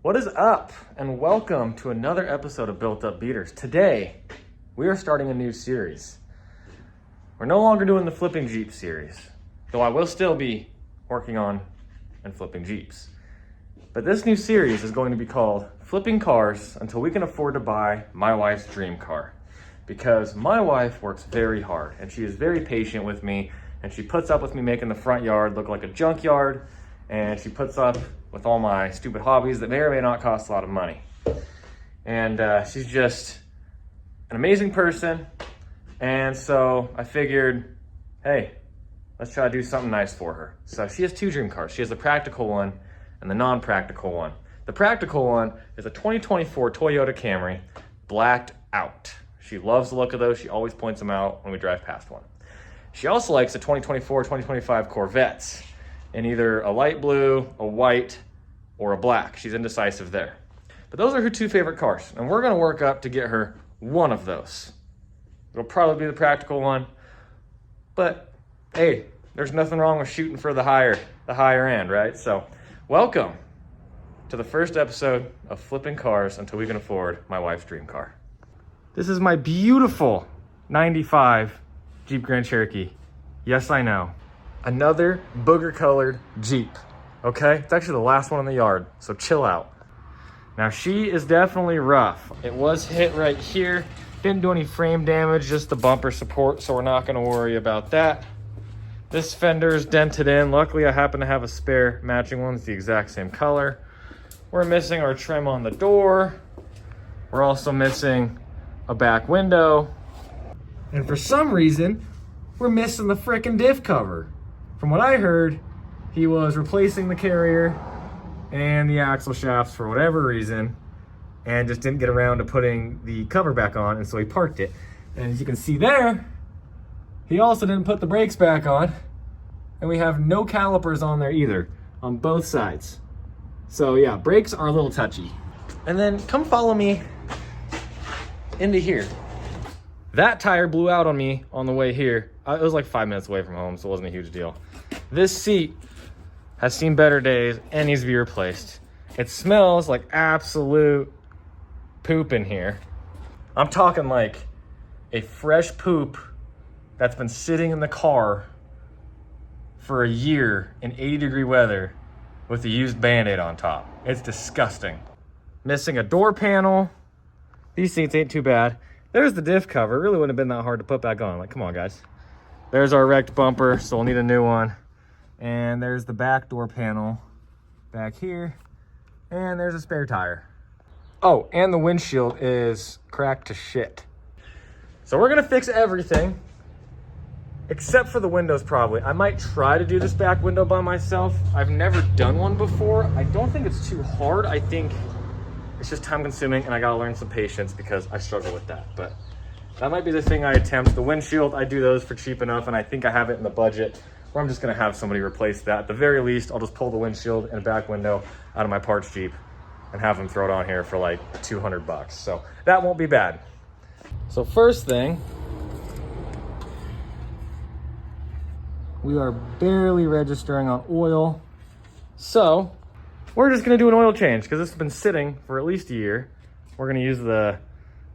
What is up, and welcome to another episode of Built Up Beaters. Today, we are starting a new series. We're no longer doing the flipping Jeep series, though I will still be working on and flipping Jeeps. But this new series is going to be called Flipping Cars Until We Can Afford to Buy My Wife's Dream Car. Because my wife works very hard, and she is very patient with me, and she puts up with me making the front yard look like a junkyard, and she puts up with all my stupid hobbies that may or may not cost a lot of money. And she's just an amazing person. And so I figured, hey, let's try to do something nice for her. So she has two dream cars. She has the practical one and the non-practical one. The practical one is a 2024 Toyota Camry, blacked out. She loves the look of those. She always points them out when we drive past one. She also likes the 2024, 2025 Corvettes in either a light blue, a white, or a black. She's indecisive there. But those are her two favorite cars, and we're gonna work up to get her one of those. It'll probably be the practical one, but hey, there's nothing wrong with shooting for the higher end, right? So welcome to the first episode of Flipping Cars Until We Can Afford My Wife's Dream Car. This is my beautiful 95 Jeep Grand Cherokee. Yes, I know. Another booger colored Jeep, okay? It's actually the last one in the yard, so chill out. Now she is definitely rough. It was hit right here. Didn't do any frame damage, just the bumper support, so we're not gonna worry about that. This fender is dented in. Luckily, I happen to have a spare matching one. It's the exact same color. We're missing our trim on the door. We're also missing a back window. And for some reason, we're missing the frickin' diff cover. From what I heard, he was replacing the carrier and the axle shafts for whatever reason and just didn't get around to putting the cover back on, and so he parked it. And as you can see there, he also didn't put the brakes back on, and we have no calipers on there either, on both sides. So yeah, brakes are a little touchy. And then come follow me into here. That tire blew out on me on the way here. It was like 5 minutes away from home, so it wasn't a huge deal. This seat has seen better days and needs to be replaced. It smells like absolute poop in here. I'm talking like a fresh poop that's been sitting in the car for a year in 80-degree weather with a used Band-Aid on top. It's disgusting. Missing a door panel. These seats ain't too bad. There's the diff cover. It really wouldn't have been that hard to put back on. Like, come on, guys. There's our wrecked bumper, so we'll need a new one. And there's the back door panel back here. And there's a spare tire. Oh, and the windshield is cracked to shit. So we're gonna fix everything, except for the windows probably. I might try to do this back window by myself. I've never done one before. I don't think it's too hard. I think it's just time consuming, and I gotta learn some patience because I struggle with that. But that might be the thing I attempt. The windshield, I do those for cheap enough, and I think I have it in the budget where I'm just gonna have somebody replace that. At the very least, I'll just pull the windshield and back window out of my parts Jeep and have them throw it on here for like 200 bucks. So that won't be bad. So first thing, we are barely registering on oil. So we're just gonna do an oil change because this has been sitting for at least a year. We're gonna use the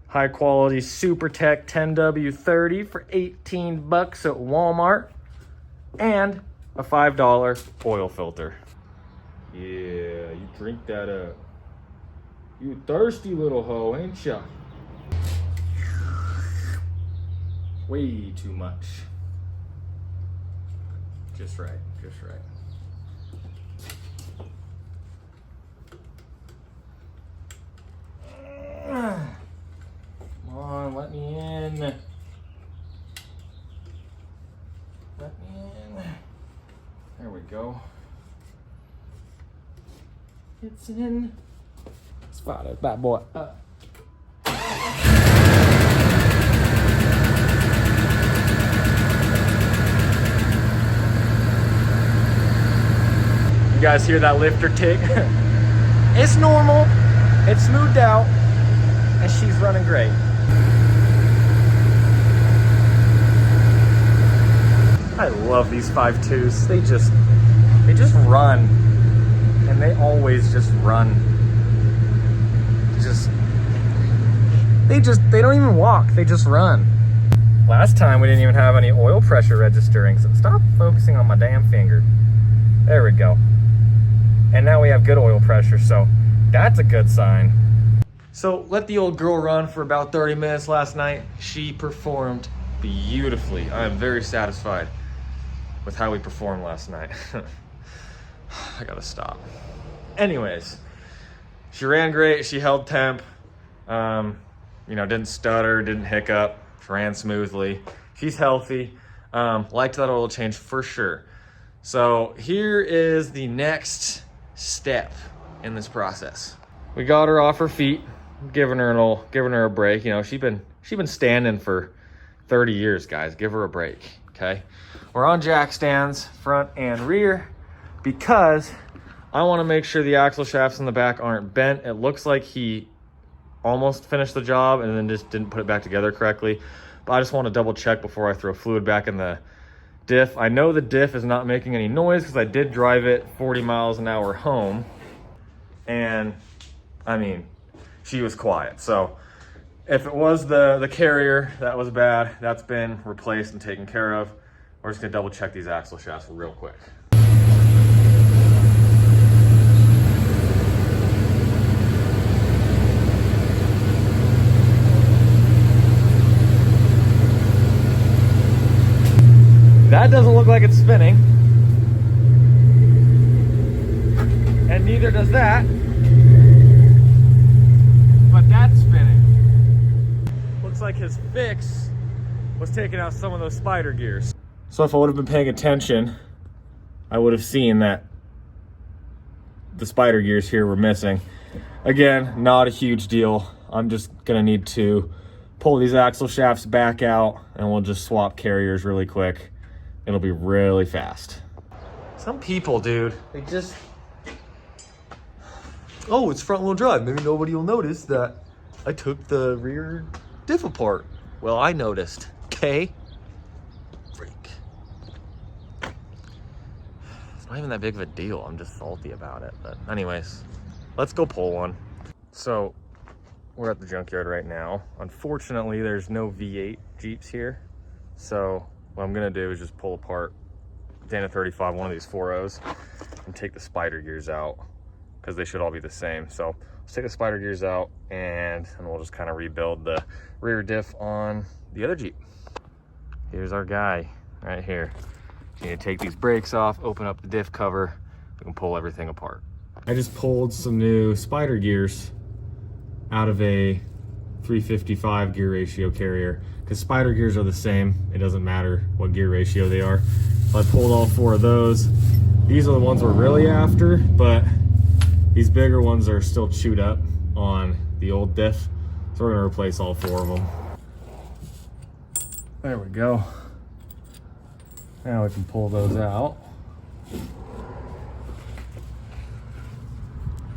high quality SuperTech 10W30 for 18 bucks at Walmart and a $5 oil filter. Yeah, you drink that up. You thirsty little hoe, ain't ya? Way too much. Just right, just right. Come on, let me in. Let me in. There we go. It's in. Let's fire that bad boy up. You guys hear that lifter tick? It's normal. It's smoothed out. And she's running great. I love these 5.2s. They just run, and they always just run. they don't even walk, they just run. Last time we didn't even have any oil pressure registering, so stop focusing on my damn finger. There we go. And now we have good oil pressure, so that's a good sign. So let the old girl run for about 30 minutes last night. She performed beautifully. I am very satisfied with how we performed last night. I gotta stop. Anyways, she ran great, she held temp. Didn't stutter, didn't hiccup, ran smoothly. She's healthy. Liked that oil change for sure. So here is the next step in this process. We got her off her feet, giving her a break. She's been standing for 30 years, guys. Give her a break, okay? We're on jack stands, front and rear, because I want to make sure the axle shafts in the back aren't bent. It looks like he almost finished the job and then just didn't put it back together correctly. But I just want to double check before I throw fluid back in the diff. I know the diff is not making any noise because I did drive it 40 miles an hour home. And I mean, she was quiet. So if it was the carrier that was bad, that's been replaced and taken care of. We're just gonna double check these axle shafts real quick. That doesn't look like it's spinning. And neither does that. But that's spinning. Looks like his fix was taking out some of those spider gears. So if I would have been paying attention, I would have seen that the spider gears here were missing. Again, not a huge deal. I'm just gonna need to pull these axle shafts back out and we'll just swap carriers really quick. It'll be really fast. Some people, dude, they just, oh, it's front wheel drive. Maybe nobody will notice that I took the rear diff apart. Well, I noticed, okay? Freak. It's not even that big of a deal. I'm just salty about it. But anyways, let's go pull one. So we're at the junkyard right now. Unfortunately, there's no V8 Jeeps here. So what I'm gonna do is just pull apart Dana 35, one of these 4.0s, and take the spider gears out because they should all be the same. So let's take the spider gears out and we'll just kind of rebuild the rear diff on the other Jeep. Here's our guy right here. You need to take these brakes off, open up the diff cover, we can pull everything apart. I just pulled some new spider gears out of a 355 gear ratio carrier because spider gears are the same. It doesn't matter what gear ratio they are. So I pulled all 4 of those. These are the ones we're really after, but these bigger ones are still chewed up on the old diff. So we're gonna replace all 4 of them. There we go. Now we can pull those out.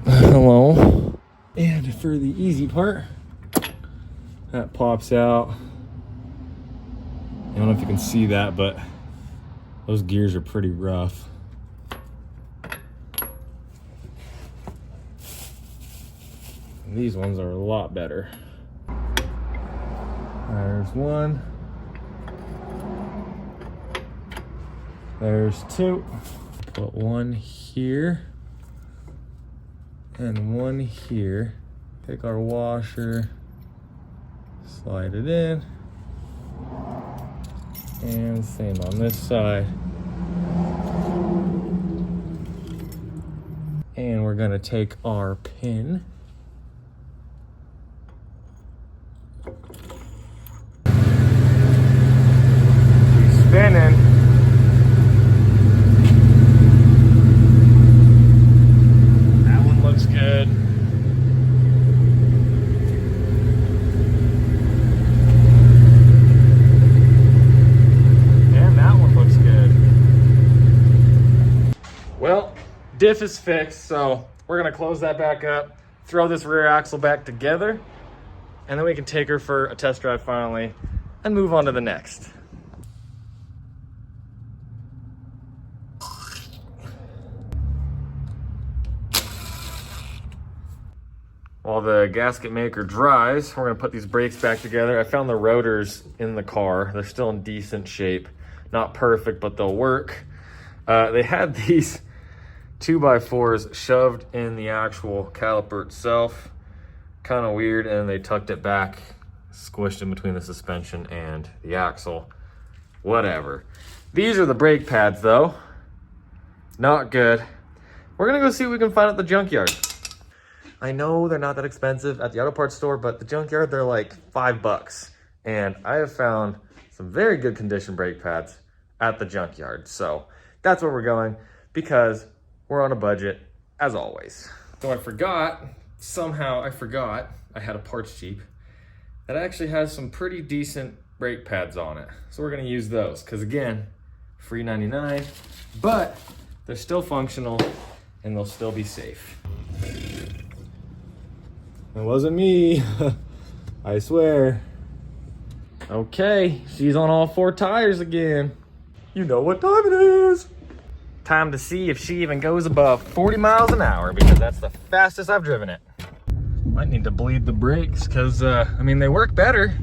Hello. And for the easy part, that pops out. I don't know if you can see that, but those gears are pretty rough. And these ones are a lot better. There's one. There's 2. Put one here and one here. Take our washer, slide it in, and same on this side. And we're gonna take our pin, keep spinning. That one looks good. Well, diff is fixed, so we're gonna close that back up, throw this rear axle back together, and then we can take her for a test drive finally and move on to the next. while the gasket maker dries, we're gonna put these brakes back together. I found the rotors in the car. They're still in decent shape. Not perfect, but they'll work. They had these 2x4s shoved in the actual caliper itself. Kind of weird, and they tucked it back, squished in between the suspension and the axle. Whatever. These are the brake pads though. Not good. We're gonna go see what we can find at the junkyard. I know they're not that expensive at the auto parts store, but the junkyard, they're like $5. And I have found some very good condition brake pads at the junkyard. So that's where we're going because we're on a budget as always. So somehow I forgot I had a parts Jeep that actually has some pretty decent brake pads on it. So we're gonna use those because again, free 99, but they're still functional and they'll still be safe. It wasn't me, I swear. Okay, she's on all 4 tires again. You know what time it is. Time to see if she even goes above 40 miles an hour because that's the fastest I've driven it. Might need to bleed the brakes because, I mean, they work better,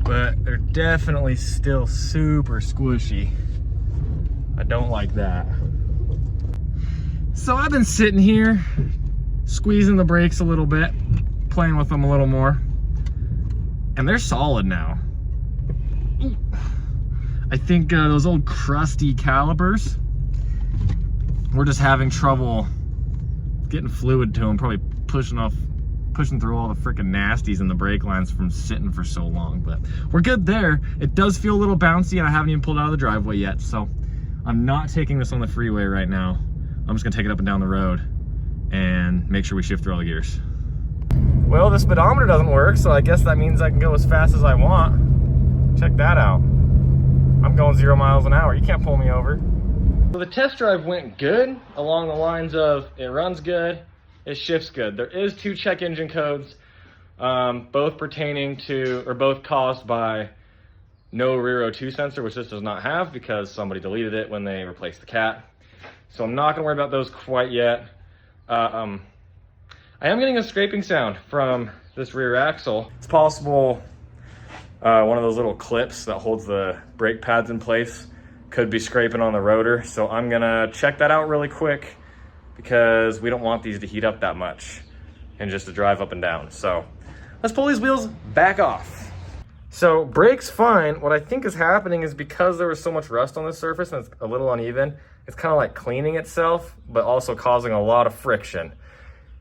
but they're definitely still super squishy. I don't like that. So I've been sitting here, squeezing the brakes a little bit, playing with them a little more, and they're solid now. Ooh. I think those old crusty calipers, we're just having trouble getting fluid to them, probably pushing through all the freaking nasties in the brake lines from sitting for so long, but we're good there. It does feel a little bouncy and I haven't even pulled out of the driveway yet, so I'm not taking this on the freeway right now. I'm just gonna take it up and down the road and make sure we shift through all the gears. Well, the speedometer doesn't work, so I guess that means I can go as fast as I want. Check that out. I'm going 0 miles an hour. You can't pull me over. So the test drive went good along the lines of it runs good, it shifts good. There is 2 check engine codes, both pertaining to, or both caused by no rear O2 sensor, which this does not have because somebody deleted it when they replaced the cat. So I'm not gonna worry about those quite yet. I am getting a scraping sound from this rear axle. It's possible one of those little clips that holds the brake pads in place could be scraping on the rotor. So I'm gonna check that out really quick because we don't want these to heat up that much and just to drive up and down. So let's pull these wheels back off. So brake's fine. What I think is happening is because there was so much rust on the surface and it's a little uneven, it's kind of like cleaning itself, but also causing a lot of friction.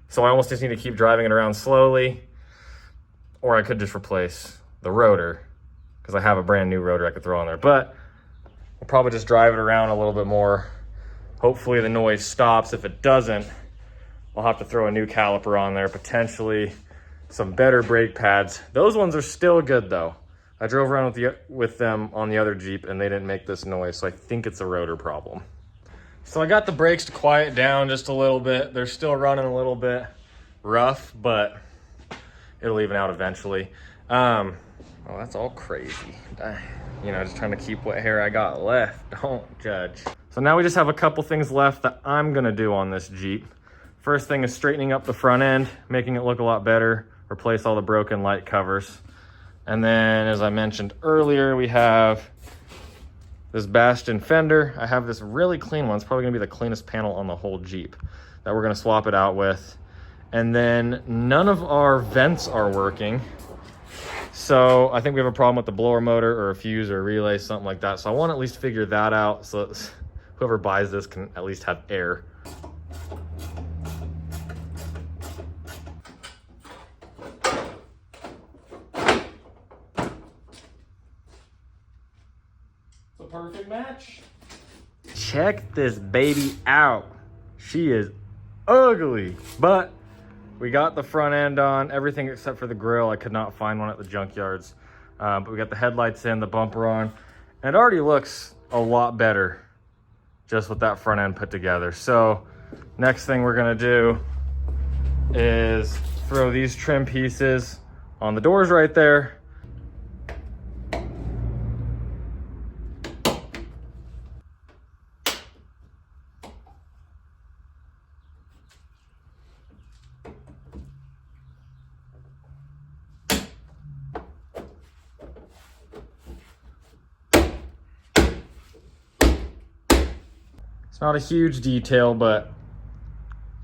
So I almost just need to keep driving it around slowly, or I could just replace the rotor because I have a brand new rotor I could throw on there, but we'll probably just drive it around a little bit more. Hopefully the noise stops. If it doesn't, I'll have to throw a new caliper on there, potentially some better brake pads. Those ones are still good though. I drove around with them on the other Jeep and they didn't make this noise, so I think it's a rotor problem. So I got the brakes to quiet down just a little bit. They're still running a little bit rough, but it'll even out eventually. Oh, that's all crazy. You know, just trying to keep what hair I got left. Don't judge. So now we just have a couple things left that I'm gonna do on this Jeep. First thing is straightening up the front end, making it look a lot better, replace all the broken light covers. And then, as I mentioned earlier, we have this Bastion fender. I have this really clean one. It's probably gonna be the cleanest panel on the whole Jeep that we're gonna swap it out with. And then none of our vents are working. So I think we have a problem with the blower motor or a fuse or a relay, something like that. So I want to at least figure that out so that whoever buys this can at least have air. It's a perfect match. Check this baby out. She is ugly, but we got the front end on, everything except for the grill. I could not find one at the junkyards. But we got the headlights in, the bumper on, and it already looks a lot better just with that front end put together. So next thing we're gonna do is throw these trim pieces on the doors right there. It's not a huge detail, but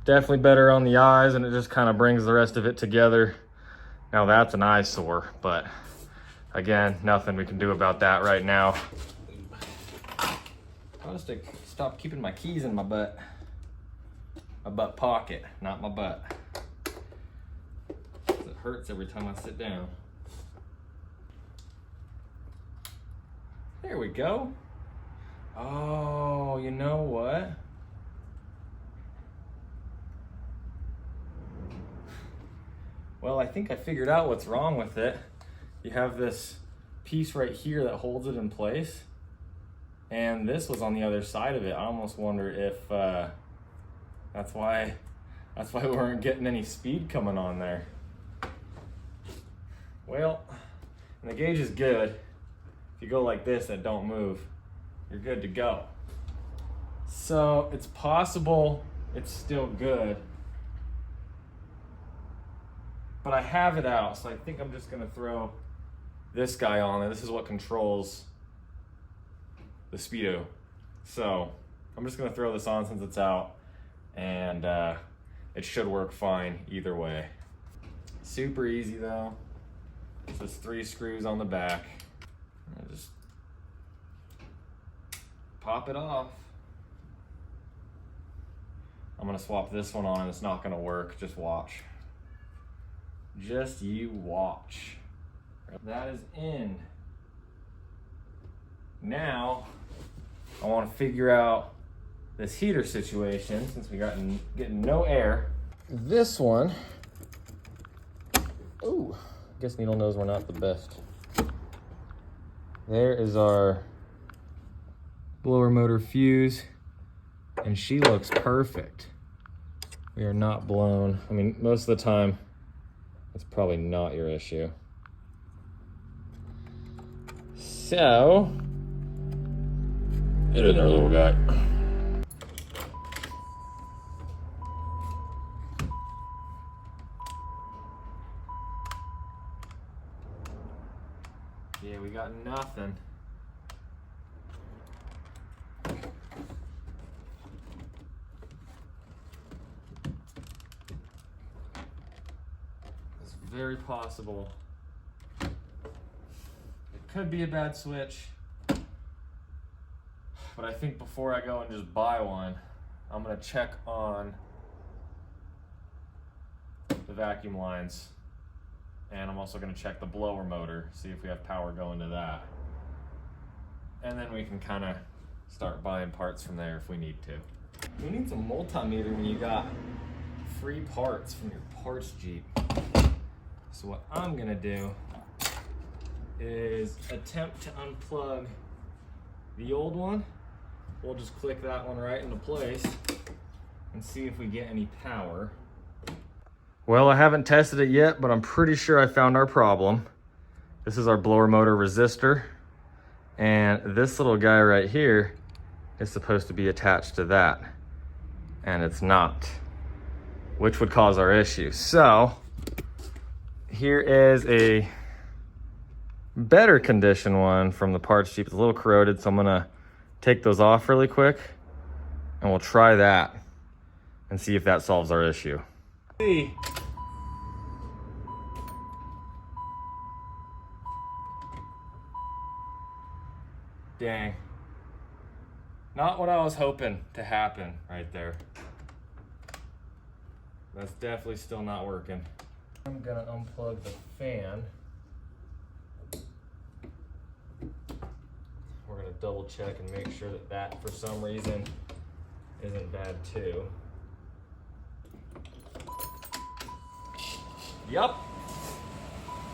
definitely better on the eyes, and it just kind of brings the rest of it together. Now that's an eyesore, but again, nothing we can do about that right now. I'll just stop keeping my keys in my butt. My butt pocket, not my butt. It hurts every time I sit down. There we go. Oh, you know what? Well, I think I figured out what's wrong with it. You have this piece right here that holds it in place, and this was on the other side of it. I almost wonder if that's why we weren't getting any speed coming on there. Well, and the gauge is good. If you go like this and don't move, you're good to go. So it's possible it's still good, but I have it out, so I think I'm just gonna throw this guy on, and this is what controls the speedo. So I'm just gonna throw this on since it's out, and it should work fine either way. Super easy though. It's just 3 screws on the back. And just pop it off. I'm gonna swap this one on, and it's not gonna work. Just watch. Just you watch. That is in. Now, I want to figure out this heater situation since we got getting no air. This one, ooh, I guess needle nose were not the best. There is our blower motor fuse, and she looks perfect. We are not blown. I mean, most of the time, it's probably not your issue. So, get in there, little guy. Yeah, we got nothing. It's very possible. It could be a bad switch, but I think before I go and just buy one, I'm gonna check on the vacuum lines. And I'm also gonna check the blower motor, see if we have power going to that. And then we can kind of start buying parts from there if we need to. Who needs a multimeter when you got free parts from your parts Jeep? So what I'm gonna do is attempt to unplug the old one. We'll just click that one right into place and see if we get any power. Well, I haven't tested it yet, but I'm pretty sure I found our problem. This is our blower motor resistor, and this little guy right here is supposed to be attached to that, and it's not, which would cause our issue. So here is a better condition one from the parts Jeep. It's a little corroded, so I'm gonna take those off really quick, and we'll try that and see if that solves our issue. See. Dang. Not what I was hoping to happen right there. That's definitely still not working. I'm gonna unplug the fan. We're gonna double check and make sure that that for some reason isn't bad too. Yep,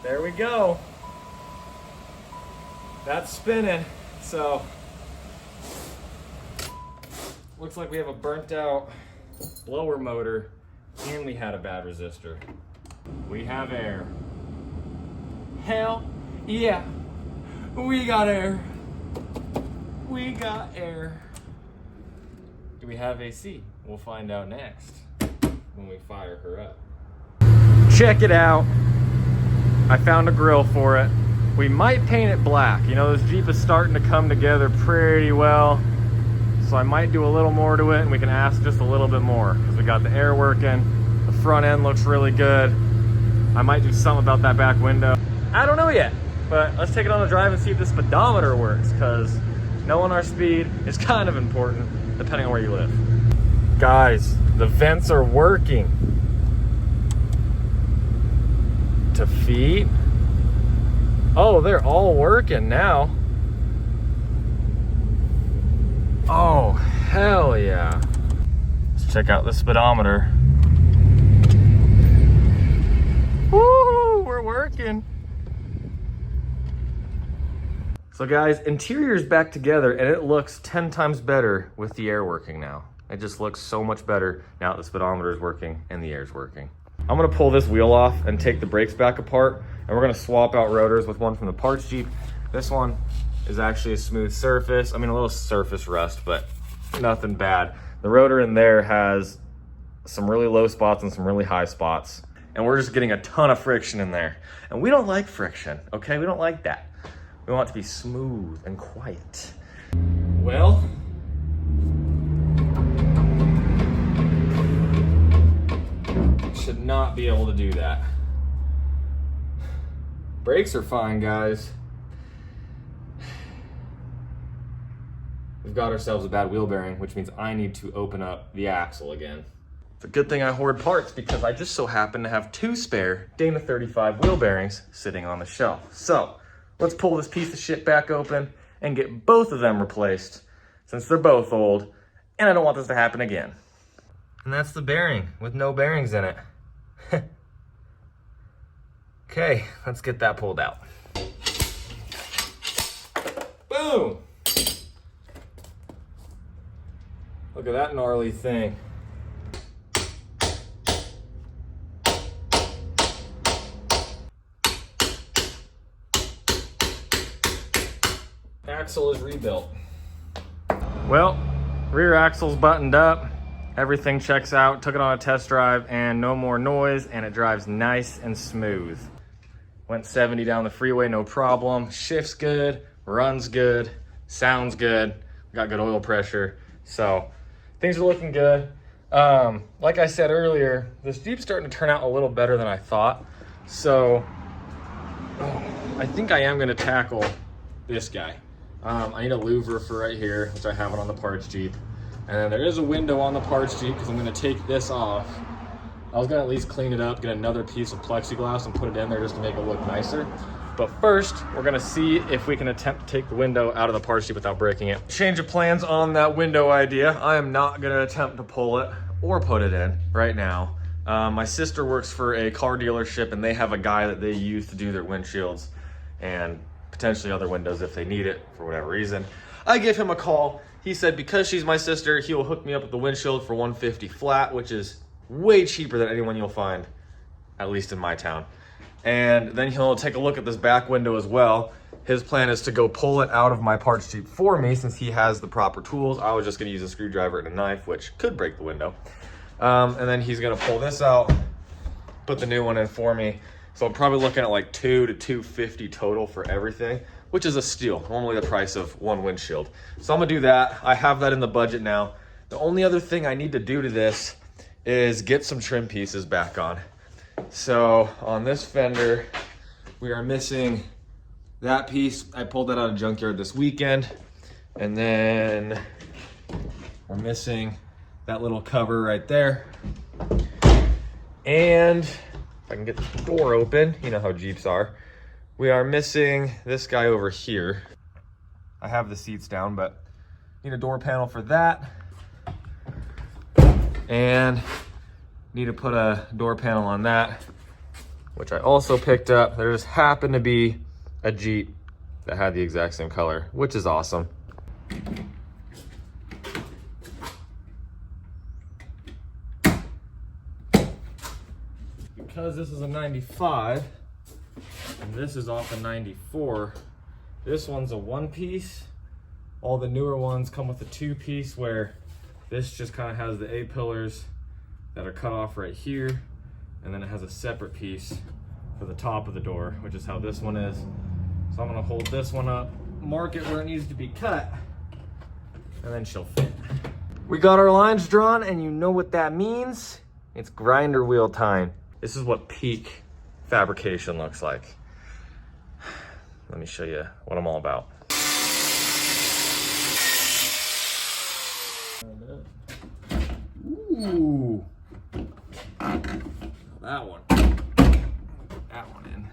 there we go. That's spinning, so looks like we have a burnt out blower motor and we had a bad resistor. We have air. Hell yeah, we got air. We got air. Do we have AC? We'll find out next when we fire her up. Check it out. I found a grill for it. We might paint it black. You know, this Jeep is starting to come together pretty well. so I might do a little more to it and we can ask just a little bit more because we got the air working. The front end looks really good. I might do something about that back window. I don't know yet, but let's take it on a drive and see if the speedometer works, because knowing our speed is kind of important depending on where you live. Guys, the vents are working. To feet. Oh, they're all working now. Oh, hell yeah. Let's check out the speedometer. Woo, we're working. So guys, interior's back together and it looks 10 times better with the air working now. It just looks so much better now that the speedometer is working and the air's working. I'm gonna pull this wheel off and take the brakes back apart, and we're gonna swap out rotors with one from the parts Jeep. This one is actually a smooth surface. I mean, a little surface rust, but nothing bad. The rotor in there has some really low spots and some really high spots, and we're just getting a ton of friction in there. And we don't like friction, okay? We don't like that. We want it to be smooth and quiet. Well, should not be able to do that. Brakes are fine, guys. We've got ourselves a bad wheel bearing, which means I need to open up the axle again. It's a good thing I hoard parts, because I just so happen to have 2 spare Dana 35 wheel bearings sitting on the shelf. So let's pull this piece of shit back open and get both of them replaced, since they're both old and I don't want this to happen again. And that's the bearing with no bearings in it. Okay, let's get that pulled out. Boom! Look at that gnarly thing. Axle is rebuilt. Well, rear axle's buttoned up. Everything checks out. Took it on a test drive and no more noise, and it drives nice and smooth. Went 70 down the freeway, no problem. Shifts good, runs good, sounds good. Got good oil pressure. So things are looking good. Like I said earlier, this Jeep's starting to turn out a little better than I thought. So I think I am gonna tackle this guy. I need a louver for right here, which I have it on the parts Jeep. And then there is a window on the parts Jeep, because I'm gonna take this off. I was gonna at least clean it up, get another piece of plexiglass and put it in there just to make it look nicer. But first, we're gonna see if we can attempt to take the window out of the parts Jeep without breaking it. Change of plans on that window idea. I am not gonna attempt to pull it or put it in right now. My sister works for a car dealership, and they have a guy that they use to do their windshields and potentially other windows if they need it for whatever reason. I give him a call. He said because she's my sister, he will hook me up with the windshield for $150 flat, which is way cheaper than anyone you'll find, at least in my town. And then he'll take a look at this back window as well. His plan is to go pull it out of my parts Jeep for me, since he has the proper tools. I was just gonna use a screwdriver and a knife, which could break the window. And then he's gonna pull this out, put the new one in for me. So I'm probably looking at like $200 to $250 total for everything, which is a steal. Normally the price of one windshield. So I'm gonna do that. I have that in the budget now. The only other thing I need to do to this is get some trim pieces back on. So on this fender, we are missing that piece. I pulled that out of junkyard this weekend. And then we're missing that little cover right there. And if I can get the door open, you know how Jeeps are. We are missing this guy over here. I have the seats down, but need a door panel for that. And need to put a door panel on that, which I also picked up. There just happened to be a Jeep that had the exact same color, which is awesome. Because this is a 95 and this is off a 94, this one's a 1-piece. All the newer ones come with a 2-piece, where this just kind of has the A-pillars that are cut off right here, and then it has a separate piece for the top of the door, which is how this one is. So I'm gonna hold this one up, mark it where it needs to be cut, and then she'll fit. We got our lines drawn, and you know what that means. It's grinder wheel time. This is what peak fabrication looks like. Let me show you what I'm all about. Ooh. That one. Put that one in.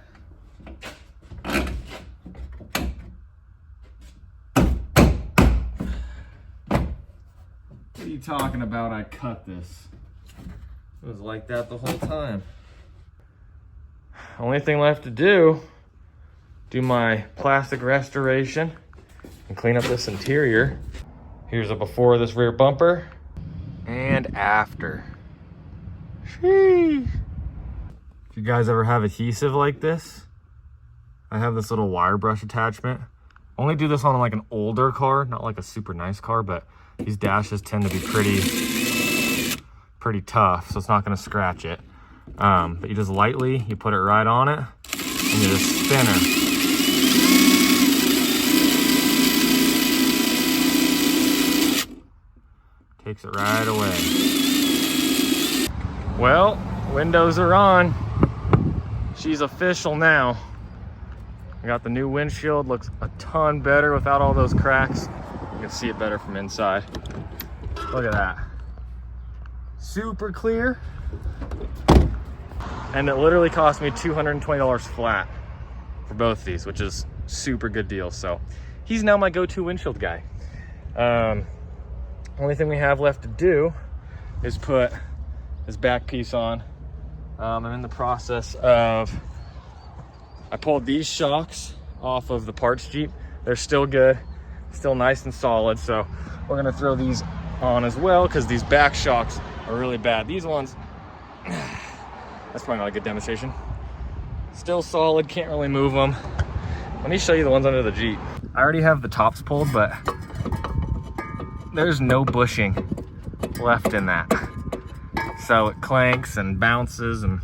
What are you talking about? I cut this. It was like that the whole time. Only thing left to do my plastic restoration and clean up this interior. Here's a before of this rear bumper and after. Sheesh. If you guys ever have adhesive like this, I have this little wire brush attachment. Only do this on like an older car, not like a super nice car, but these dashes tend to be pretty tough, so it's not gonna scratch it. But you just lightly, you put it right on it, and you just spin her. Takes it right away. Well, windows are on. She's official now. I got the new windshield, looks a ton better without all those cracks. You can see it better from inside. Look at that. Super clear. And it literally cost me $220 flat for both these, which is super good deal. So he's now my go-to windshield guy. Only thing we have left to do is put this back piece on. I'm in the process of, I pulled these shocks off of the parts Jeep. They're still good, still nice and solid. So we're gonna throw these on as well because these back shocks are really bad. These ones, that's probably not a good demonstration. Still solid, can't really move them. Let me show you the ones under the Jeep. I already have the tops pulled, but there's no bushing left in that. So it clanks and bounces and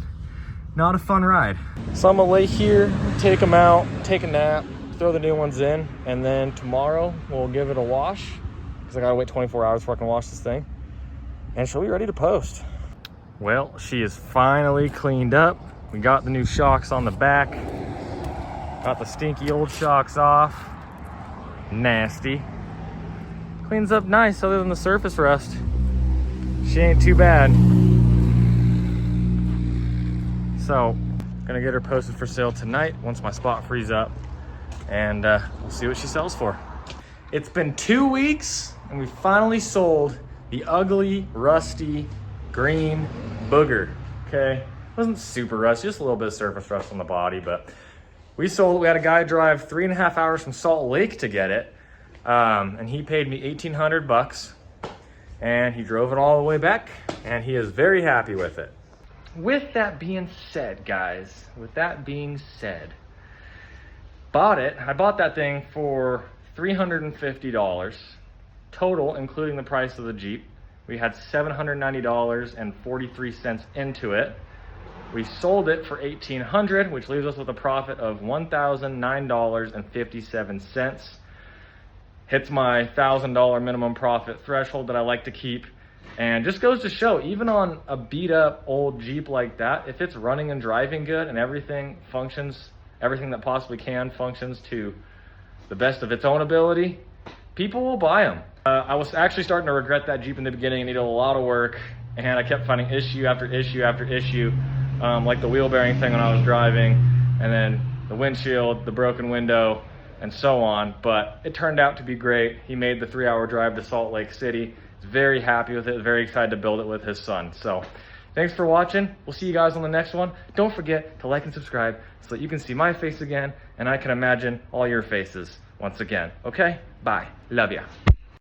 not a fun ride. So I'm gonna lay here, take them out, take a nap, throw the new ones in, and then tomorrow we'll give it a wash because I gotta wait 24 hours before I can wash this thing. And she'll be ready to post. Well, she is finally cleaned up. We got the new shocks on the back. Got the stinky old shocks off. Nasty. Cleans up nice other than the surface rust. She ain't too bad. So, gonna get her posted for sale tonight once my spot frees up. And we'll see what she sells for. It's been 2 weeks and we finally sold the ugly, rusty, green booger, okay? It wasn't super rusty, just a little bit of surface rust on the body, but we sold it. We had a guy drive 3.5 hours from Salt Lake to get it, and he paid me $1,800, and he drove it all the way back, and he is very happy with it. With that being said, guys, I bought that thing for $350 total, including the price of the Jeep. We had $790.43 into it. We sold it for $1,800, which leaves us with a profit of $1,009.57. Hits my $1,000 minimum profit threshold that I like to keep. And just goes to show, even on a beat up old Jeep like that, if it's running and driving good and everything functions, everything that possibly can functions to the best of its own ability, people will buy them. I was actually starting to regret that Jeep in the beginning. It needed a lot of work, and I kept finding issue after issue after issue, like the wheel bearing thing when I was driving, and then the windshield, the broken window, and so on. But it turned out to be great. He made the 3-hour drive to Salt Lake City. He's very happy with it, very excited to build it with his son. So thanks for watching. We'll see you guys on the next one. Don't forget to like and subscribe so that you can see my face again, and I can imagine all your faces once again. Okay? Bye. Love ya.